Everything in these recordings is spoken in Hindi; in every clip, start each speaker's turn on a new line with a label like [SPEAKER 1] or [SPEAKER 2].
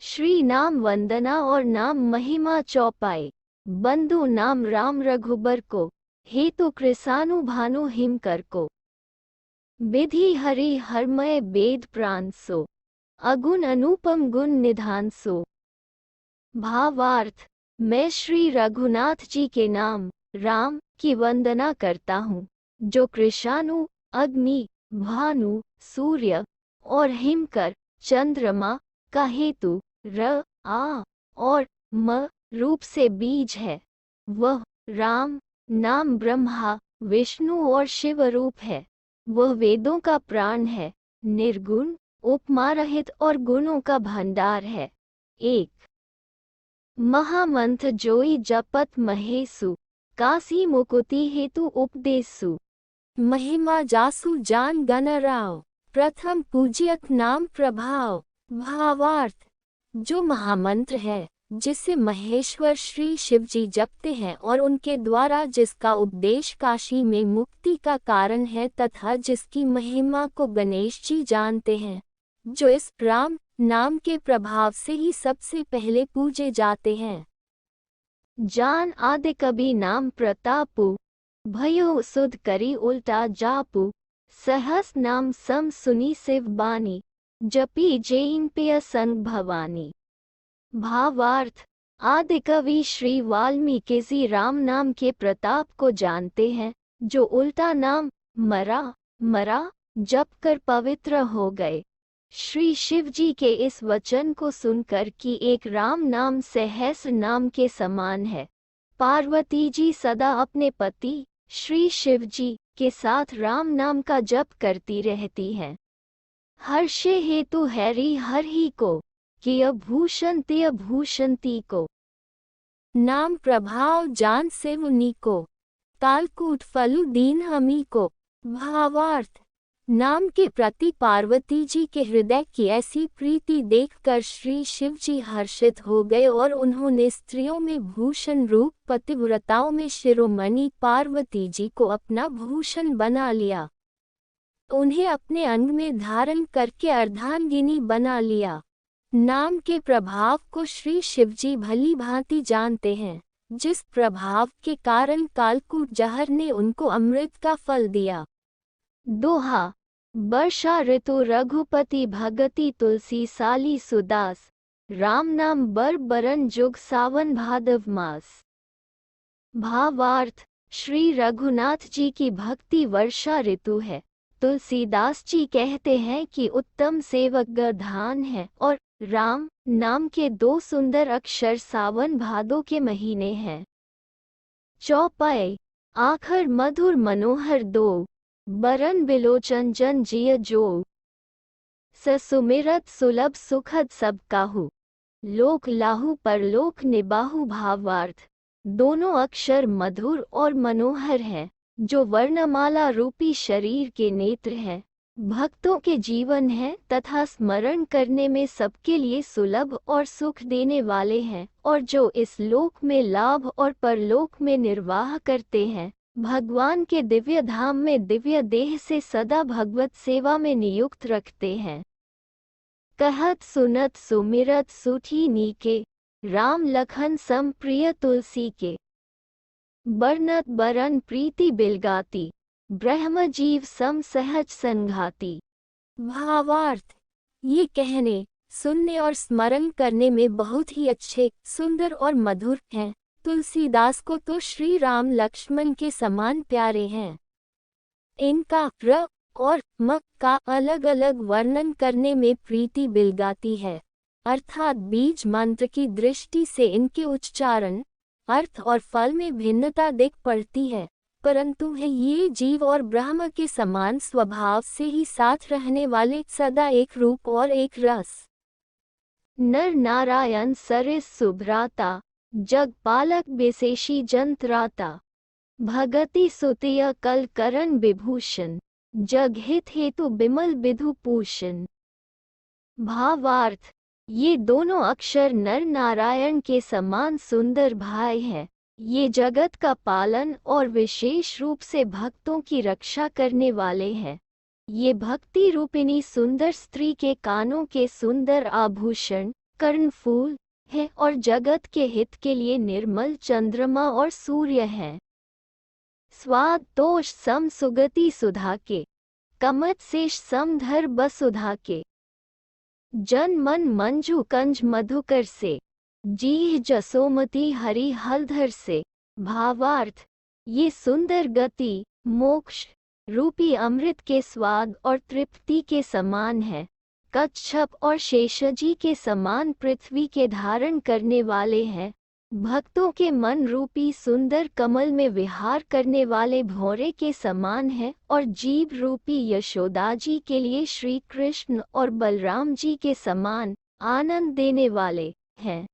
[SPEAKER 1] श्री नाम वंदना और नाम महिमा चौपाई। बंधु नाम राम रघुबर को, हेतु कृसानु भानु हिमकर को। विधि हरि हरमय वेद प्राण सो, अगुण अनुपम गुण निधान सो। भावार्थ, मैं श्री रघुनाथ जी के नाम राम की वंदना करता हूँ, जो कृषाणु, अग्नि, भानु, सूर्य और हिमकर, चंद्रमा का हेतु र, आ और म रूप से बीज है। वह राम नाम ब्रह्मा, विष्णु और शिव रूप है। वह वेदों का प्राण है, निर्गुण, उपमारहित और गुणों का भंडार है। एक महामंत्र जोई जपत महेसु, काशी मुकुति हेतु उपदेसु।
[SPEAKER 2] महिमा जासु जान गण राव, प्रथम पूज्यत नाम प्रभाव। भावार्थ, जो महामंत्र है जिसे महेश्वर श्री शिव जी जपते हैं और उनके द्वारा जिसका उपदेश काशी में मुक्ति का कारण है तथा जिसकी महिमा को गणेश जी जानते हैं, जो इस राम नाम के प्रभाव से ही सबसे पहले पूजे जाते हैं।
[SPEAKER 1] जान आदि कभी नाम प्रतापु, भयो सुध करी उल्टा जापु। सहस नाम सम सुनी शिव बानी, जपी जैन पिय संग भवानी। भावार्थ, आदि कवि श्री वाल्मीकि जी राम नाम के प्रताप को जानते हैं, जो उल्टा नाम मरा जपकर पवित्र हो गए। श्री शिव जी के इस वचन को सुनकर कि एक राम नाम सहस्र नाम के समान है, पार्वती जी सदा अपने पति श्री शिव जी के साथ राम नाम का जप करती रहती हैं। हर्षे हेतु हैरी हर ही को, किय भूषण तिय भूषंती को।
[SPEAKER 2] नाम प्रभाव जान से उन्हीं को, कालकूट फलु दीन हमी को। भावार्थ, नाम के प्रति पार्वती जी के हृदय की ऐसी प्रीति देखकर श्री शिव जी हर्षित हो गए और उन्होंने स्त्रियों में भूषण रूप पतिव्रताओं में शिरोमणि पार्वती जी को अपना भूषण बना लिया। उन्हें अपने अंग में धारण करके अर्धांगिनी बना लिया। नाम के प्रभाव को श्री शिव जी भली भांति जानते हैं, जिस प्रभाव के कारण कालकूट जहर ने उनको अमृत का फल दिया।
[SPEAKER 1] दोहा, वर्षा ऋतु रघुपति भगति तुलसी साली सुदास, राम नाम बर बरन जुग सावन भादव मास। भावार्थ, श्री रघुनाथ जी की भक्ति वर्षा ऋतु है। तुलसीदास जी कहते हैं कि उत्तम सेवक गधान है और राम नाम के दो सुंदर अक्षर सावन भादो के महीने हैं। चौपाई, आखर मधुर मनोहर दो, बरन बिलोचन जन जिय जो। ससुमिरत सुलभ सुखद सब काहू, लोक लाहू परलोक निबाहु। भावार्थ, दोनों अक्षर मधुर और मनोहर हैं, जो वर्णमाला रूपी शरीर के नेत्र हैं, भक्तों के जीवन हैं तथा स्मरण करने में सबके लिए सुलभ और सुख देने वाले हैं, और जो इस लोक में लाभ और परलोक में निर्वाह करते हैं, भगवान के दिव्य धाम में दिव्य देह से सदा भगवत सेवा में नियुक्त रखते हैं। कहत सुनत सुमिरत सुठी नीके, राम लखन सम प्रिय तुलसी के। बरनत बरन प्रीति बिलगाती, ब्रह्म जीव सम सहज संघाती।
[SPEAKER 2] भावार्थ, ये कहने, सुनने और स्मरण करने में बहुत ही अच्छे, सुंदर और मधुर हैं। तुलसीदास को तो श्री राम लक्ष्मण के समान प्यारे हैं। इनका र और म का अलग अलग वर्णन करने में प्रीति बिलगाती है, अर्थात बीज मंत्र की दृष्टि से इनके उच्चारण, अर्थ और फल में भिन्नता दिख पड़ती है, परंतु है ये जीव और ब्रह्म के समान स्वभाव से ही साथ रहने वाले, सदा एक रूप और एक रस।
[SPEAKER 1] नर नारायण सरिस सुभ्राता, जग पालक विशेषी जंत्राता। भगति सुतिय कल करण विभूषण, जग हित हेतु बिमल विधु पूषण। भावार्थ, ये दोनों अक्षर नर नारायण के समान सुंदर भाई हैं। ये जगत का पालन और विशेष रूप से भक्तों की रक्षा करने वाले हैं। ये भक्ति रूपिणी सुंदर स्त्री के कानों के सुंदर आभूषण कर्णफूल है और जगत के हित के लिए निर्मल चंद्रमा और सूर्य है। स्वाद तोष सम सुगति सुधा के, कमत शेष समधर बसुधा के। जन मन मंजू कंज मधुकर से, जीह जसोमती हरि हलधर से। भावार्थ, ये सुंदर गति मोक्ष रूपी अमृत के स्वाद और तृप्ति के समान है। कच्छप और शेषजी के समान पृथ्वी के धारण करने वाले हैं। भक्तों के मन रूपी सुंदर कमल में विहार करने वाले भौरे के समान है और जीव रूपी यशोदा जी के लिए श्री कृष्ण और बलराम जी के समान आनंद देने वाले हैं।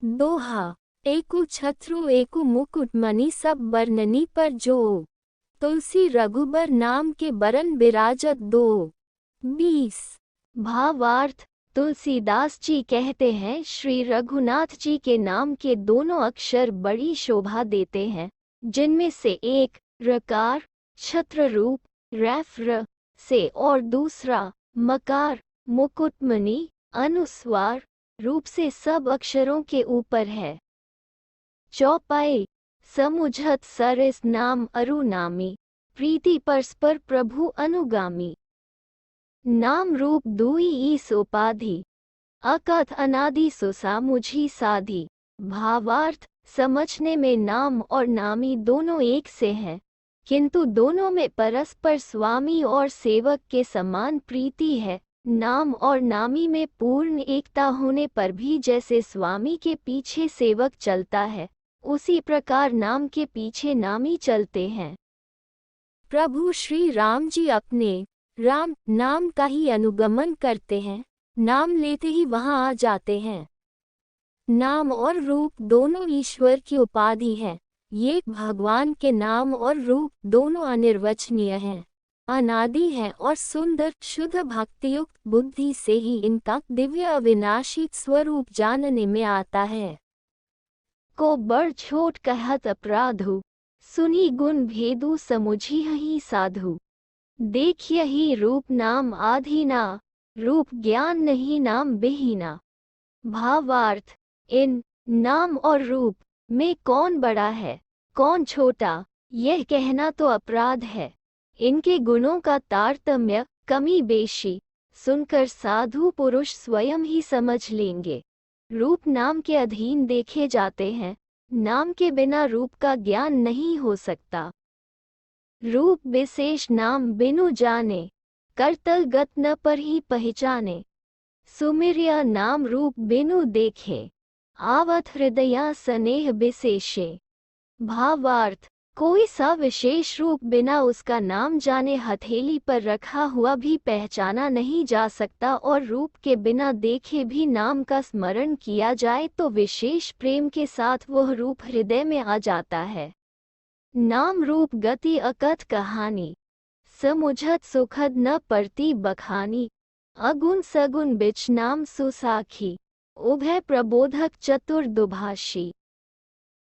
[SPEAKER 2] दोहा। एकु छत्रु एकु मुकुट मणि सब बरननी पर जो, तुलसी रघुबर नाम के बरन बिराजत दो। 20।
[SPEAKER 1] भावार्थ, तुलसीदास जी कहते हैं श्री रघुनाथ जी के नाम के दोनों अक्षर बड़ी शोभा देते हैं, जिनमें से एक रकार छत्र रूप रैफ र से और दूसरा मकार मुकुटमणि अनुस्वार रूप से सब अक्षरों के ऊपर है। चौपाई। समुझत सरस नाम अरुनामी, प्रीति परस्पर प्रभु अनुगामी। नाम रूप दुई ईस उपाधि, अकथ अनादि सुसा मुझी साधी। भावार्थ, समझने में नाम और नामी दोनों एक से हैं, किंतु दोनों में परस्पर स्वामी और सेवक के समान प्रीति है। नाम और नामी में पूर्ण एकता होने पर भी जैसे स्वामी के पीछे सेवक चलता है, उसी प्रकार नाम के पीछे नामी चलते हैं।
[SPEAKER 2] प्रभु श्री राम जी अपने राम नाम का ही अनुगमन करते हैं, नाम लेते ही वहां आ जाते हैं। नाम और रूप दोनों ईश्वर की उपाधि है। ये भगवान के नाम और रूप दोनों अनिर्वचनीय हैं, अनादि हैं और सुंदर शुद्ध भक्तियुक्त बुद्धि से ही इनका दिव्य अविनाशी स्वरूप जानने में आता है।
[SPEAKER 1] को बड़ छोट कहत अपराधु, सुनी गुण भेदु समुझी ही साधु। देखिए ही रूप नाम आधीना, रूप ज्ञान नहीं नाम बेहीना। भावार्थ, इन नाम और रूप में कौन बड़ा है कौन छोटा, यह कहना तो अपराध है। इनके गुणों का तारतम्य कमी बेशी सुनकर साधु पुरुष स्वयं ही समझ लेंगे। रूप नाम के अधीन देखे जाते हैं, नाम के बिना रूप का ज्ञान नहीं हो सकता। रूप विशेष नाम बिनु जाने, करतल गत न पर ही पहचाने। सुमिरिया नाम रूप बिनु देखे, आवत हृदया स्नेह विशेषे। भावार्थ, कोई सा विशेष रूप बिना उसका नाम जाने हथेली पर रखा हुआ भी पहचाना नहीं जा सकता, और रूप के बिना देखे भी नाम का स्मरण किया जाए तो विशेष प्रेम के साथ वह रूप हृदय में आ जाता है। नाम रूप गति अकथ कहानी, समुझत सुखद न परती बखानी। अगुण सगुण बिच नाम सुसाखी, उभय प्रबोधक चतुर दुभाषी।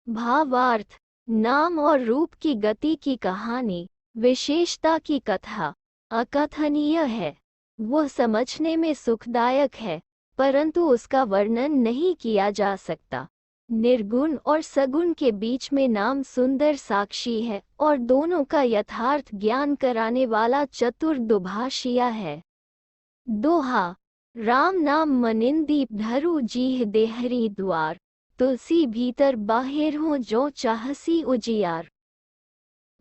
[SPEAKER 1] भावार्थ, नाम और रूप की गति की कहानी, विशेषता की कथा अकथनीय है। वह समझने में सुखदायक है, परंतु उसका वर्णन नहीं किया जा सकता। निर्गुण और सगुण के बीच में नाम सुंदर साक्षी है और दोनों का यथार्थ ज्ञान कराने वाला चतुर दुभाषिया है। दोहा। राम नाम मनिंदीप धरु जीह देहरी द्वार, तुलसी भीतर बाहिर हो जो चाहसी उजियार।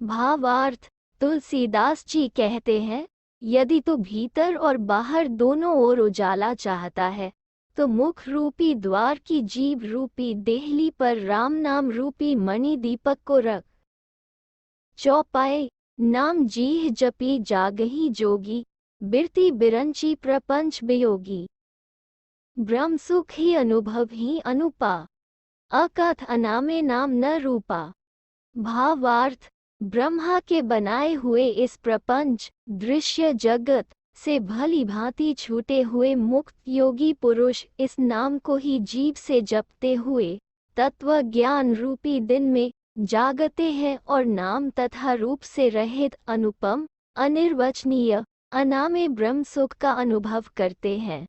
[SPEAKER 1] भावार्थ, तुलसीदास जी कहते हैं, यदि तो भीतर और बाहर दोनों ओर उजाला चाहता है तो मुख रूपी द्वार की जीव रूपी देहली पर राम नाम रूपी मणि दीपक को रख। चौपाई। नाम जीह जपी जागही जोगी, बिरती बिरंची प्रपंच वियोगी। ब्रह्म सुख ही अनुभव ही अनुपा, अकथ अनामे नाम न रूपा। भावार्थ, ब्रह्मा के बनाए हुए इस प्रपंच दृश्य जगत से भली भांति छूटे हुए मुक्त योगी पुरुष इस नाम को ही जीव से जपते हुए तत्व ज्ञान रूपी दिन में जागते हैं और नाम तथा रूप से रहित अनुपम अनिर्वचनीय अनामे ब्रह्म सुख का अनुभव करते हैं।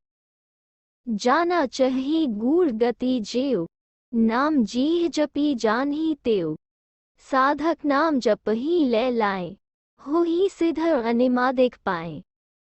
[SPEAKER 1] जाना चही गूढ़ गति जेव, नाम जीह जपी जानही तेव। साधक नाम जप ही ले लाए, हो ही सिद्ध अनिमादिक पाए।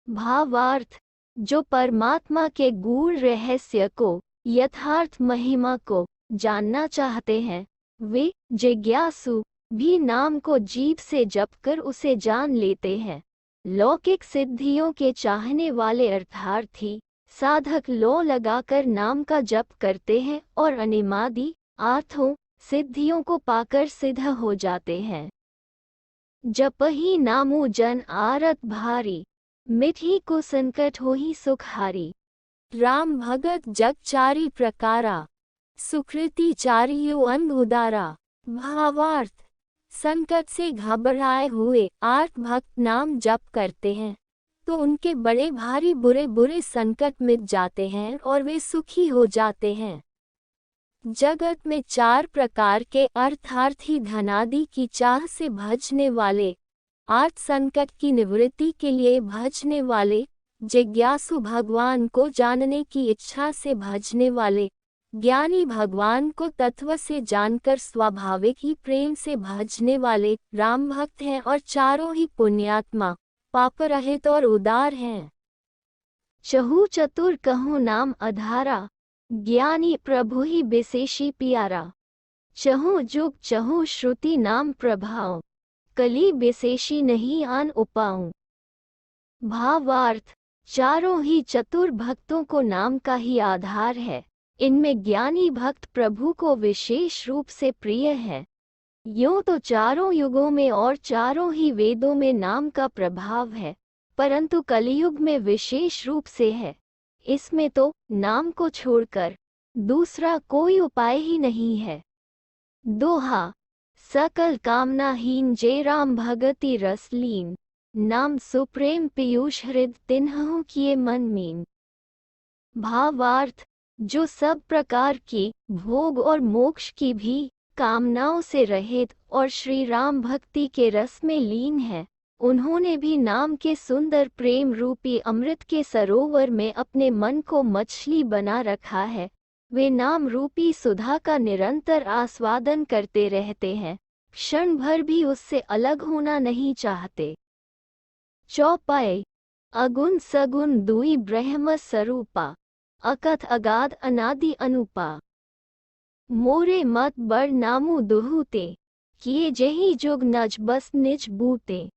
[SPEAKER 1] भावार्थ, जो परमात्मा के गूढ़ रहस्य को, यथार्थ महिमा को जानना चाहते हैं, वे जिज्ञासु भी नाम को जीभ से जपकर उसे जान लेते हैं। लौकिक सिद्धियों के चाहने वाले अर्थार्थी साधक लो लगाकर नाम का जप करते हैं और अनिमादि अर्थों सिद्धियों को पाकर सिद्ध हो जाते हैं। जप ही नामु जन आरत भारी, मिठी को संकट हो ही सुखारी।
[SPEAKER 2] राम भगत जग चारि प्रकारा, सुकृति चारियो अंध उदारा। भावार्थ, संकट से घबराए हुए आर्त भक्त नाम जप करते हैं तो उनके बड़े भारी बुरे बुरे संकट मिट जाते हैं और वे सुखी हो जाते हैं। जगत में 4 प्रकार के अर्थार्थी धनादि की चाह से भजने वाले, आर्त संकट की निवृत्ति के लिए भजने वाले, जिज्ञासु भगवान को जानने की इच्छा से भजने वाले, ज्ञानी भगवान को तत्व से जानकर स्वाभाविक ही प्रेम से भजने वाले राम भक्त हैं और चारों ही पुण्यात्मा, पापरहित और उदार हैं।
[SPEAKER 1] चहु चतुर कहूँ नाम अधारा, ज्ञानी प्रभु ही विशेषी प्यारा। चहु जुग चहु श्रुति नाम प्रभाव, कली विशेषी नहीं आन उपाऊं। भावार्थ, चारों ही चतुर भक्तों को नाम का ही आधार है। इनमें ज्ञानी भक्त प्रभु को विशेष रूप से प्रिय है। यूं तो चारों युगों में और चारों ही वेदों में नाम का प्रभाव है, परंतु कलियुग में विशेष रूप से है। इसमें तो नाम को छोड़कर दूसरा कोई उपाय ही नहीं है। दोहा, सकल कामनाहीन जे राम भगति रसलीन, नाम सुप्रेम पीयूष हृद तिन्हु किए मन मीन। भावार्थ, जो सब प्रकार की भोग और मोक्ष की भी कामनाओं से रहित और श्री राम भक्ति के रस में लीन है, उन्होंने भी नाम के सुंदर प्रेम रूपी अमृत के सरोवर में अपने मन को मछली बना रखा है। वे नाम रूपी सुधा का निरंतर आस्वादन करते रहते हैं, क्षण भर भी उससे अलग होना नहीं चाहते। चौपाई, अगुण सगुण दुई ब्रह्म स्वरूपा, अकथ अगाध अनादि अनुपा। मोरे मत बड़ नामु दुहूते, किए जही जोग नज बस निज बूते।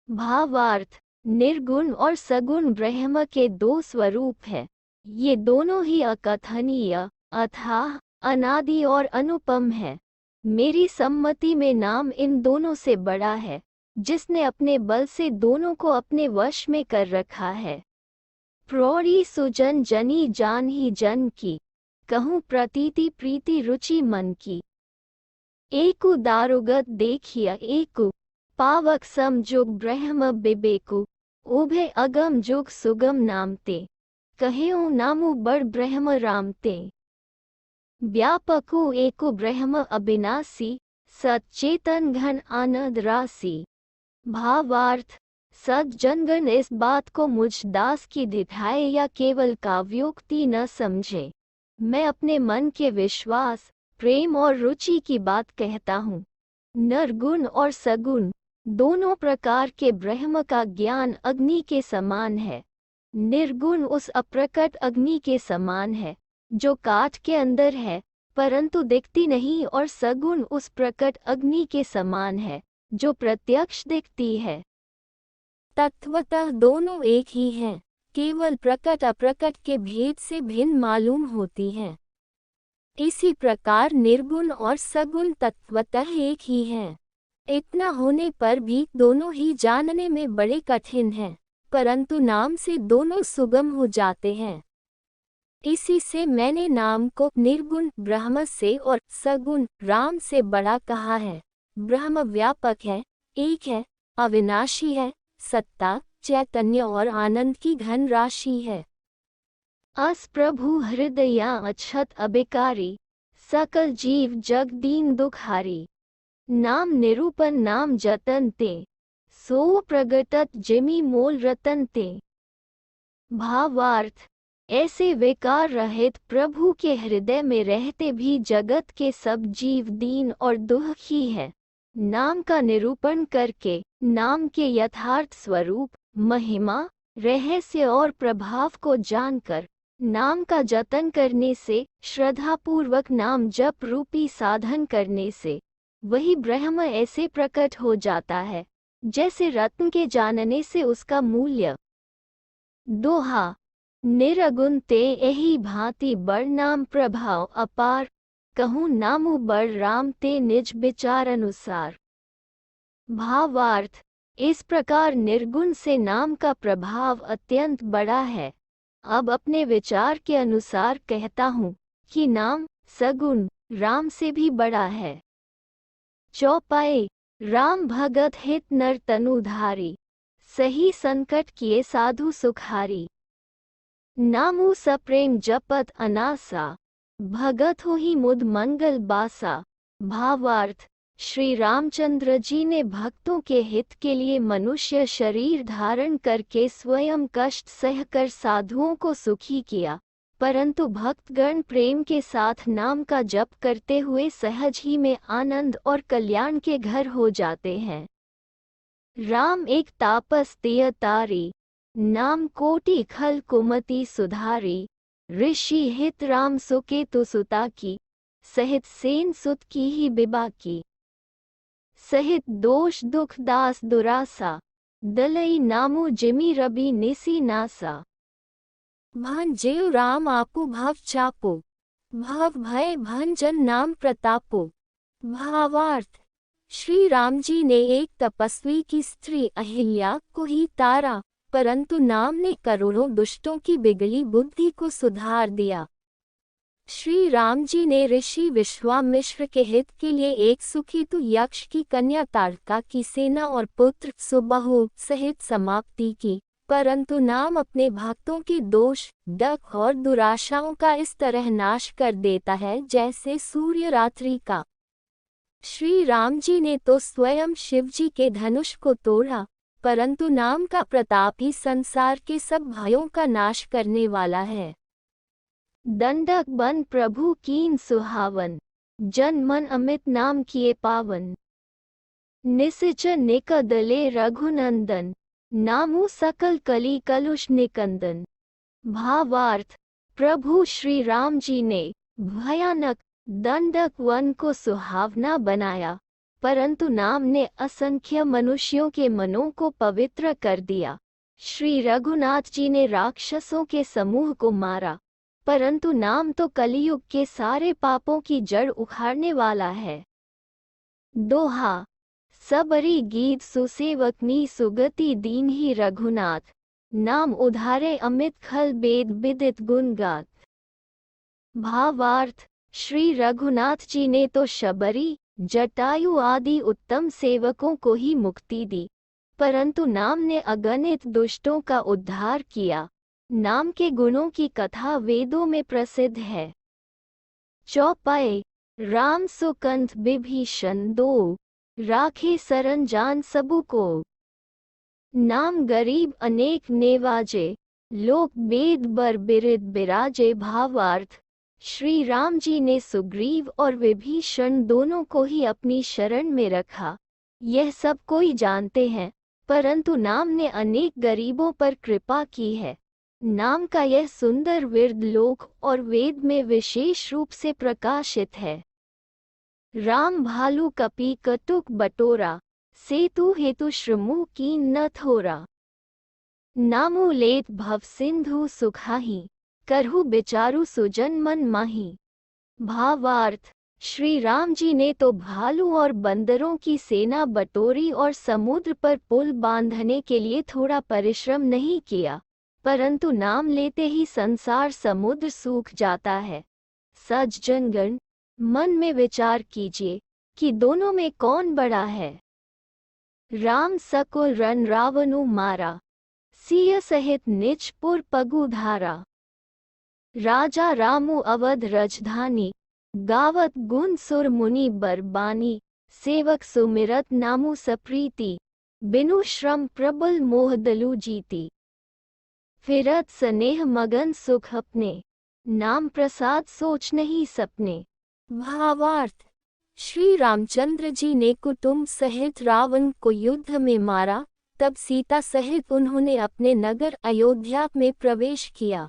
[SPEAKER 1] भावार्थ, निर्गुण और सगुण ब्रह्म के 2 स्वरूप है। ये दोनों ही अकथनीय, अथाह, अनादि और अनुपम है। मेरी सम्मति में नाम इन दोनों से बड़ा है, जिसने अपने बल से दोनों को अपने वश में कर रखा है। प्रौढ़ी सुजन जनी जान ही जन की, कहूँ प्रतीति प्रीति रुचि मन की। एकु दारुगत देखिया एकु, पावक सम जोग ब्रह्म बिबेकु, उभे अगम जोग सुगम नामते, कहेऊ नामु बड़ ब्रह्म रामते। व्यापकु एकु ब्रह्म अविनाशी, सच्चेतन घन आनंद राशि। भावार्थ, सज्जनगण इस बात को मुझ दास की दिखाए या केवल काव्योक्ति न समझे। मैं अपने मन के विश्वास, प्रेम और रुचि की बात कहता हूँ। निर्गुण और सगुण दोनों प्रकार के ब्रह्म का ज्ञान अग्नि के समान है। निर्गुण उस अप्रकट अग्नि के समान है जो काठ के अंदर है परंतु दिखती नहीं, और सगुण उस प्रकट अग्नि के समान है जो प्रत्यक्ष दिखती है।
[SPEAKER 2] तत्वतः दोनों एक ही हैं, केवल प्रकट अप्रकट के भेद से भिन्न मालूम होती हैं। इसी प्रकार निर्गुण और सगुण तत्वतः एक ही हैं। इतना होने पर भी दोनों ही जानने में बड़े कठिन हैं, परंतु नाम से दोनों सुगम हो जाते हैं। इसी से मैंने नाम को निर्गुण ब्रह्म से और सगुण राम से बड़ा कहा है। ब्रह्म व्यापक है, एक है, अविनाशी है, सत्ता, चैतन्य और आनंद की घन राशि है।
[SPEAKER 1] अस प्रभु हृदया अक्षत अबिकारी, सकल जीव जग दीन दुखारी। नाम निरूपन नाम जतन ते, सो प्रगटत जिमि मोल रतन ते। भावार्थ, ऐसे विकार रहित प्रभु के हृदय में रहते भी जगत के सब जीव दीन और दुखी है। नाम का निरूपण करके नाम के यथार्थ स्वरूप, महिमा, रहस्य और प्रभाव को जानकर नाम का जतन करने से, श्रद्धापूर्वक नाम जप रूपी साधन करने से वही ब्रह्म ऐसे प्रकट हो जाता है जैसे रत्न के जानने से उसका मूल्य। दोहा, निरगुण ते एही भांति बड़ नाम प्रभाव अपार, कहूँ नामु बड़ राम ते निज विचार अनुसार। भावार्थ, इस प्रकार निर्गुण से नाम का प्रभाव अत्यंत बड़ा है। अब अपने विचार के अनुसार कहता हूँ कि नाम सगुण राम से भी बड़ा है। चौपाई, राम भगत हित नर तनुधारी, सही संकट किए साधु सुखारी। नामु सप्रेम जपत अनासा, भगत हो ही मुद मंगल बासा। भावार्थ, श्री रामचंद्र जी ने भक्तों के हित के लिए मनुष्य शरीर धारण करके स्वयं कष्ट सहकर साधुओं को सुखी किया, परंतु भक्तगण प्रेम के साथ नाम का जप करते हुए सहज ही में आनंद और कल्याण के घर हो जाते हैं। राम एक तापस तिय तारी, नाम कोटि खल कुमति सुधारी। ऋषि हित राम सुकेतु सुता की, सहित सेन सुत की ही बिबा की। सहित दोष दुख दास दुरासा, दलई नामु जिमि रबी निसी नासा।
[SPEAKER 2] भान जेव राम आपु भव चापो, भव भय भंजन नाम प्रतापो। भावार्थ, श्री राम जी ने एक तपस्वी की स्त्री अहिल्या को ही तारा, परंतु नाम ने करोड़ों दुष्टों की बिगड़ी बुद्धि को सुधार दिया। श्री राम जी ने ऋषि विश्वामित्र के हित के लिए एक सुकेतु यक्ष की कन्या ताड़का की सेना और पुत्र सुबाहु सहित समाप्ति की, परंतु नाम अपने भक्तों के दोष, डक और दुराशाओं का इस तरह नाश कर देता है जैसे सूर्य रात्रि का। श्री राम जी ने तो स्वयं शिव जी के धनुष को तोड़ा, परंतु नाम का प्रताप ही संसार के सब भयों का नाश करने वाला है।
[SPEAKER 1] दंडक बन प्रभु कीन सुहावन, जन मन अमित नाम किए पावन। निसिचर निकदले रघुनंदन, नामु सकल कली कलुष निकंदन। भावार्थ, प्रभु श्री राम जी ने भयानक दंडक वन को सुहावना बनाया, परंतु नाम ने असंख्य मनुष्यों के मनों को पवित्र कर दिया। श्री रघुनाथ जी ने राक्षसों के समूह को मारा, परंतु नाम तो कलियुग के सारे पापों की जड़ उखाड़ने वाला है। दोहा, सबरी गीत सुसेवकनी सुगति दीन ही रघुनाथ, नाम उधारे अमित खल बेद विदित गुण गात। भावार्थ, श्री रघुनाथ जी ने तो शबरी, जटायु आदि उत्तम सेवकों को ही मुक्ति दी, परंतु नाम ने अगणित दुष्टों का उद्धार किया। नाम के गुणों की कथा वेदों में प्रसिद्ध है। चौपाई, राम सुकंठ विभीषण दो, राखे सरंजान सबु को। नाम गरीब अनेक नेवाजे, लोक वेद बर बिरिद बिराजे। भावार्थ, श्री राम जी ने सुग्रीव और विभीषण दोनों को ही अपनी शरण में रखा, यह सब कोई जानते हैं, परंतु नाम ने अनेक गरीबों पर कृपा की है। नाम का यह सुंदर विरद लोक और वेद में विशेष रूप से प्रकाशित है। राम भालू कपि कटुक बटोरा, सेतु हेतु श्रमु कीन न थोरा। नामु लेत भव सिंधु सुखाही, करहु बिचारु सुजन मन माही। भावार्थ, श्री राम जी ने तो भालू और बंदरों की सेना बटोरी और समुद्र पर पुल बांधने के लिए थोड़ा परिश्रम नहीं किया, परंतु नाम लेते ही संसार समुद्र सूख जाता है। सज्जनगण, मन में विचार कीजिए कि दोनों में कौन बड़ा है। राम सकुल रन रावणु मारा, सिय सहित निजपुर पगु धारा। राजा रामु अवध रजधानी, गावत गुण सुर मुनि बरबानी। सेवक सुमिरत नामु सप्रीति, बिनु श्रम प्रबल मोह दलु जीती। फिरत स्नेह मगन सुख अपने, नाम प्रसाद सोच नहीं सपने।
[SPEAKER 2] भावार्थ, श्री रामचंद्र जी ने कुटुंब सहित रावण को युद्ध में मारा, तब सीता सहित उन्होंने अपने नगर अयोध्या में प्रवेश किया।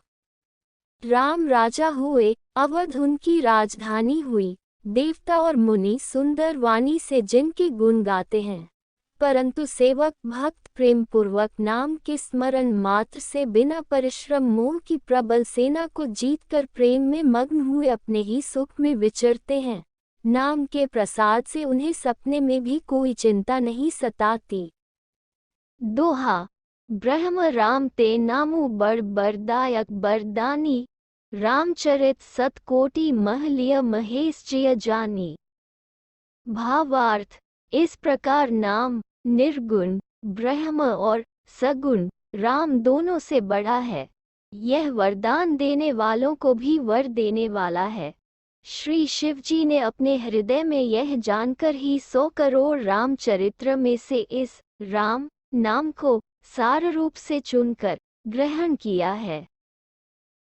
[SPEAKER 2] राम राजा हुए, अवध उनकी राजधानी हुई। देवता और मुनि सुंदर वाणी से जिनके गुण गाते हैं, परंतु सेवक भक्त प्रेम पूर्वक नाम के स्मरण मात्र से बिना परिश्रम मोह की प्रबल सेना को जीतकर प्रेम में मग्न हुए अपने ही सुख में विचरते हैं। नाम के प्रसाद से उन्हें सपने में भी कोई चिंता नहीं सताती।
[SPEAKER 1] दोहा, ब्रह्म राम ते नामु बड़ बरदायक बरदानी, रामचरित सतकोटि महलिय महेश जिय जानी। भावार्थ, इस प्रकार नाम निर्गुण ब्रह्म और सगुण राम दोनों से बड़ा है। यह वरदान देने वालों को भी वर देने वाला है। श्री शिव जी ने अपने हृदय में यह जानकर ही 100 करोड़ रामचरित्र में से इस राम नाम को सार रूप से चुनकर ग्रहण किया है।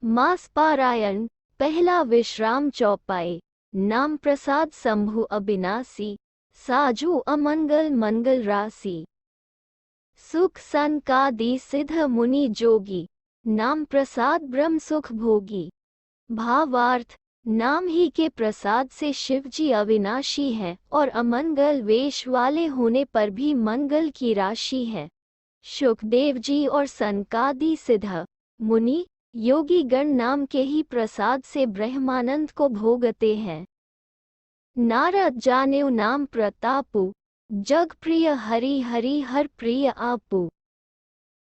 [SPEAKER 1] मास पारायण, पहला विश्राम चौपाई। नाम प्रसाद शंभु अविनाशी, साजू अमंगल मंगल राशि। सुख सनकादि सिद्ध मुनि जोगी, नाम प्रसाद ब्रह्म सुख भोगी। भावार्थ, नाम ही के प्रसाद से शिव जी अविनाशी हैं और अमंगल वेश वाले होने पर भी मंगल की राशि है। शुकदेव जी और सनकादि सिद्ध मुनि योगी गण नाम के ही प्रसाद से ब्रह्मानंद को भोगते हैं। नारद जानेउ नाम प्रतापु, जग प्रिय हरि हरि हर प्रिय आपु।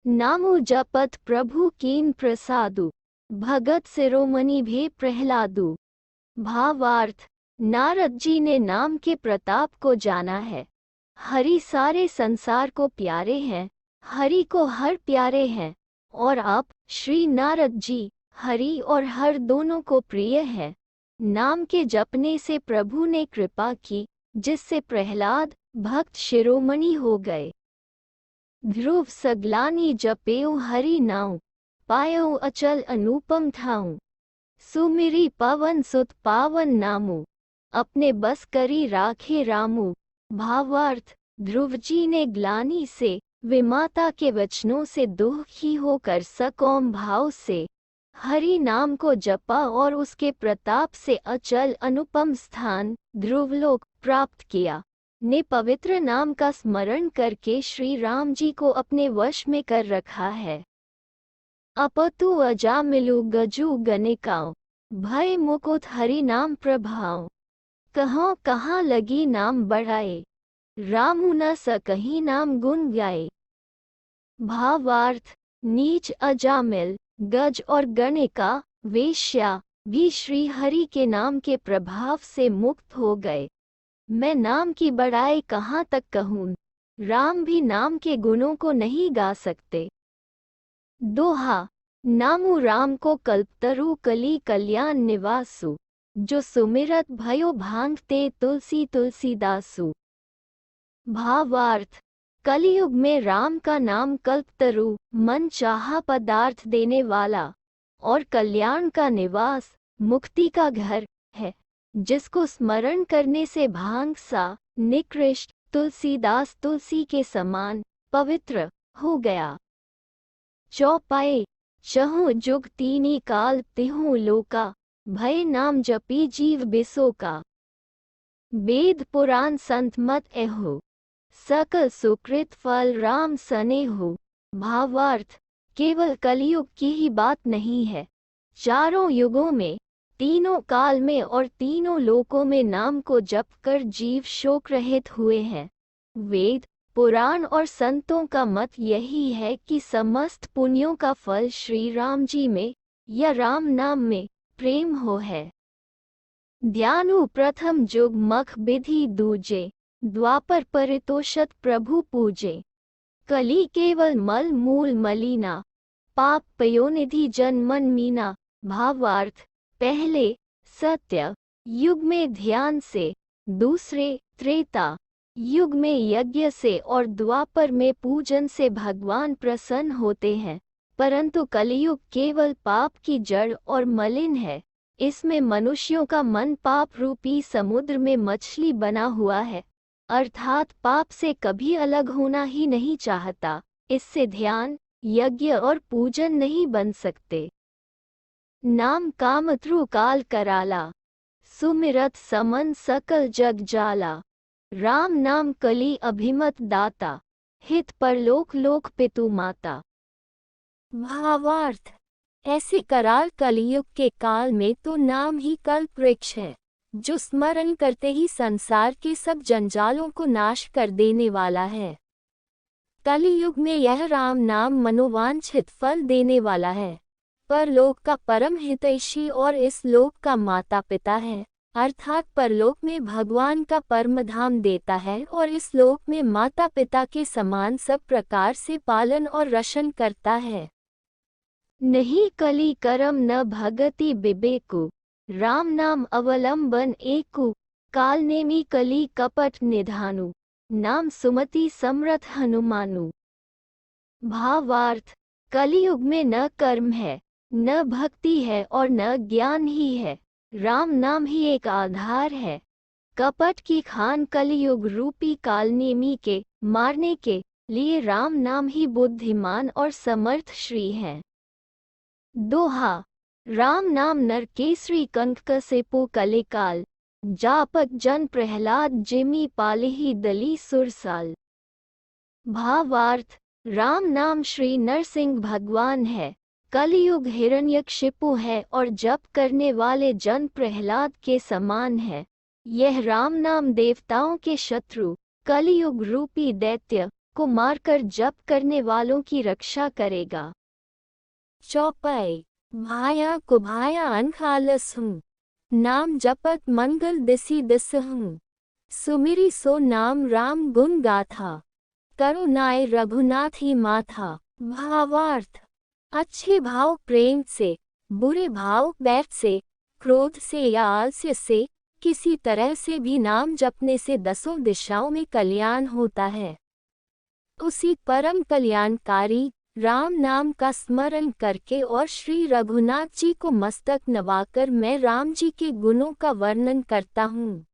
[SPEAKER 1] नामु जपत प्रभु कीन प्रसादु, भगत शिरोमणि भे प्रहलादु। भावार्थ, नारद जी ने नाम के प्रताप को जाना है। हरि सारे संसार को प्यारे हैं, हरि को हर प्यारे हैं, और आप श्री नारद जी हरि और हर दोनों को प्रिय है। नाम के जपने से प्रभु ने कृपा की, जिससे प्रहलाद भक्त शिरोमणि हो गए। ध्रुव सगलानी जपेऊ हरि नाउ, पायऊ अचल अनुपम ठाऊ। सुमिरी पवन सुत पावन नामु, अपने बस करी राखे रामू। भावार्थ, ध्रुव जी ने ग्लानि से विमाता के वचनों से दुखी होकर सकौम भाव से हरि नाम को जपा और उसके प्रताप से अचल अनुपम स्थान ध्रुवलोक प्राप्त किया। ने पवित्र नाम का स्मरण करके श्री राम जी को अपने वश में कर रखा है। अपतु अजामिलु गजु गनिकाओ, भय मुकुत हरि नाम प्रभाव। कहाँ कहाँ लगी नाम बढ़ाए, रामु न सकहीं नाम गुण गाए। भावार्थ, नीच अजामिल गज और गणिका वेश्या भी श्री हरि के नाम के प्रभाव से मुक्त हो गए। मैं नाम की बड़ाई कहाँ तक कहूँ, राम भी नाम के गुणों को नहीं गा सकते। दोहा, नामु राम को कल्पतरु कली कल्याण निवासु, जो सुमिरत भयो भांगते तुलसी तुलसीदासु। भावार्थ, कलियुग में राम का नाम कल्पतरु मन चाहा पदार्थ देने वाला और कल्याण का निवास मुक्ति का घर है, जिसको स्मरण करने से भांग सा निकृष्ट तुलसीदास तुलसी के समान पवित्र हो गया। चौपाई, चहु जुग तीनी काल तिहु लोका, भय नाम जपी जीव बिसोका। वेद पुराण संत मत एहो, सकल सुकृत फल राम सने हो। भावार्थ, केवल कलयुग की ही बात नहीं है, चारों युगों में, तीनों काल में और तीनों लोकों में नाम को जपकर जीव शोक रहित हुए हैं। वेद पुराण और संतों का मत यही है कि समस्त पुण्यों का फल श्री राम जी में या राम नाम में प्रेम हो है। ध्यानु प्रथम जुग मख विधि दूजे, द्वापर परितोषत प्रभु पूजे। कली केवल मल मूल मलिना, पाप पयोनिधि जन मन मीना। भावार्थ, पहले सत्य युग में ध्यान से, दूसरे त्रेता युग में यज्ञ से और द्वापर में पूजन से भगवान प्रसन्न होते हैं। परंतु कलियुग केवल पाप की जड़ और मलिन है। इसमें मनुष्यों का मन पाप रूपी समुद्र में मछली बना हुआ है, अर्थात पाप से कभी अलग होना ही नहीं चाहता। इससे ध्यान, यज्ञ और पूजन नहीं बन सकते। नाम कामत्रु काल कराला, सुमिरत समन सकल जग जाला। राम नाम कली अभिमत दाता, हित परलोक लोक पितु माता।
[SPEAKER 2] भावार्थ, ऐसे कराल कलियुग के काल में तो नाम ही कल्प वृक्ष है, जो स्मरण करते ही संसार के सब जंजालों को नाश कर देने वाला है। कलियुग में यह राम नाम मनोवांछित फल देने वाला है। परलोक का परम हितैषी और इस लोक का माता पिता है, अर्थात परलोक में भगवान का परम धाम देता है और इस लोक में माता पिता के समान सब प्रकार से पालन और रक्षण करता है।
[SPEAKER 1] नहीं कली करम न भगति बिबेकु, राम नाम अवलंबन एकु। काल नेमी कली कपट निधानु, नाम सुमति समरथ हनुमानु। भावार्थ, कलियुग में न कर्म है, न भक्ति है और न ज्ञान ही है। राम नाम ही एक आधार है। कपट की खान कलियुग रूपी कालनेमी के मारने के लिए राम नाम ही बुद्धिमान और समर्थ श्री है। दोहा, राम नाम नर केसरी कंक से पो कलिकाल, जापक जन प्रहलाद जिमी पालिही दली सुरसाल। भावार्थ, राम नाम श्री नरसिंह भगवान है, कलियुग हिरण्यकशिपु है और जप करने वाले जन प्रहलाद के समान है। यह राम नाम देवताओं के शत्रु कलियुग रूपी दैत्य को मारकर जप करने वालों की रक्षा करेगा।
[SPEAKER 2] चौपाई, भाया कुभाया अनखालस हूँ, नाम जपत मंगल दिसी दिस हूँ। सुमिरी सो नाम राम गुण गाथा, करुणाए रघुनाथ ही माथा। भावार्थ, अच्छे भाव प्रेम से, बुरे भाव बैर से, क्रोध से या आलस्य से, किसी तरह से भी नाम जपने से दसों दिशाओं में कल्याण होता है। उसी परम कल्याणकारी राम नाम का स्मरण करके और श्री रघुनाथ जी को मस्तक नवाकर मैं राम जी के गुणों का वर्णन करता हूँ।